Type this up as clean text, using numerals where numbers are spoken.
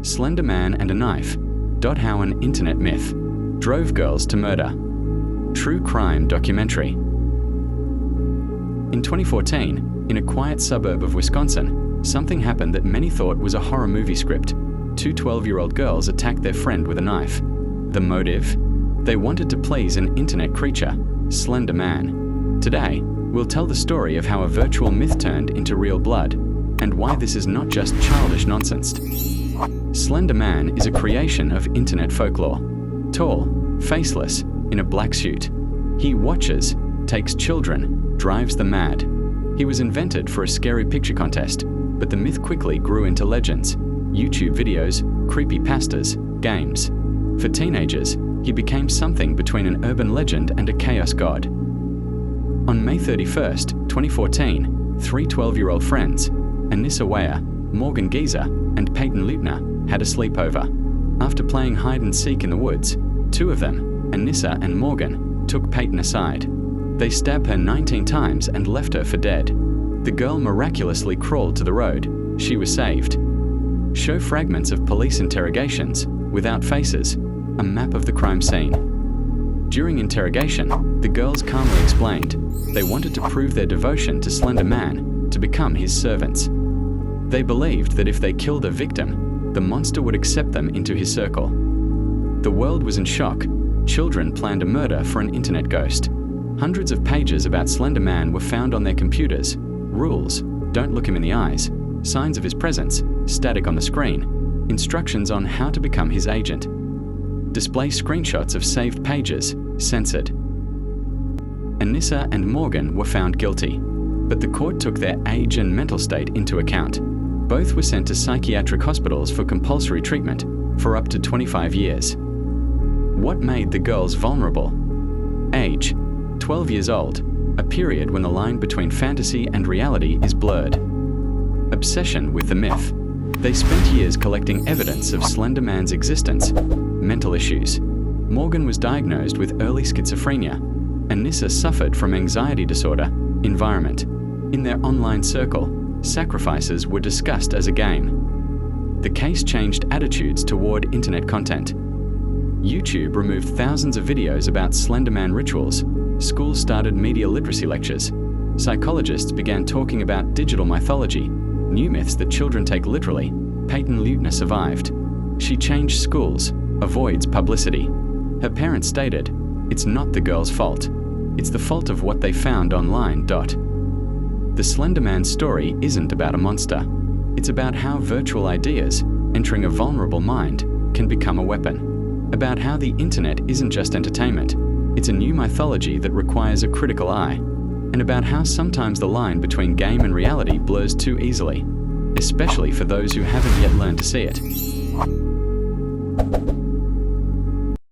Slender Man and a Knife. How an internet myth drove girls to murder. True crime documentary. In 2014, in a quiet suburb of Wisconsin, something happened that many thought was a horror movie script. Two 12-year-old girls attacked their friend with a knife. The motive? They wanted to please an internet creature, Slender Man. Today, we'll tell the story of how a virtual myth turned into real blood, and why this is not just childish nonsense. Slender Man is a creation of internet folklore. Tall, faceless, in a black suit. He watches, takes children, drives them mad. He was invented for a scary picture contest, but the myth quickly grew into legends, YouTube videos, creepypastas, games. For teenagers, he became something between an urban legend and a chaos god. On May 31st, 2014, three 12-year-old friends, Anissa Weyer, Morgan Geezer, and Peyton Leutner, had a sleepover. After playing hide-and-seek in the woods, two of them, Anissa and Morgan, took Peyton aside. They stabbed her 19 times and left her for dead. The girl miraculously crawled to the road. She was saved. Show fragments of police interrogations, without faces, a map of the crime scene. During interrogation, the girls calmly explained they wanted to prove their devotion to Slender Man, to become his servants. They believed that if they killed a victim, the monster would accept them into his circle. The world was in shock. Children planned a murder for an internet ghost. Hundreds of pages about Slender Man were found on their computers. Rules: don't look him in the eyes. Signs of his presence, static on the screen. Instructions on how to become his agent. Display screenshots of saved pages, censored. Anissa and Morgan were found guilty, but the court took their age and mental state into account. Both were sent to psychiatric hospitals for compulsory treatment for up to 25 years. What made the girls vulnerable? Age: 12 years old, a period when the line between fantasy and reality is blurred. Obsession with the myth. They spent years collecting evidence of Slender Man's existence. Mental issues. Morgan was diagnosed with early schizophrenia. Anissa suffered from anxiety disorder. Environment. In their online circle, sacrifices were discussed as a game. The case changed attitudes toward internet content. YouTube removed thousands of videos about Slender Man rituals. Schools started media literacy lectures. Psychologists began talking about digital mythology, new myths that children take literally. Peyton Leutner survived. She changed schools, avoids publicity. Her parents stated, "It's not the girl's fault. It's the fault of what they found online." The Slender Man story isn't about a monster. It's about how virtual ideas, entering a vulnerable mind, can become a weapon. About how the internet isn't just entertainment. It's a new mythology that requires a critical eye. And about how sometimes the line between game and reality blurs too easily, especially for those who haven't yet learned to see it.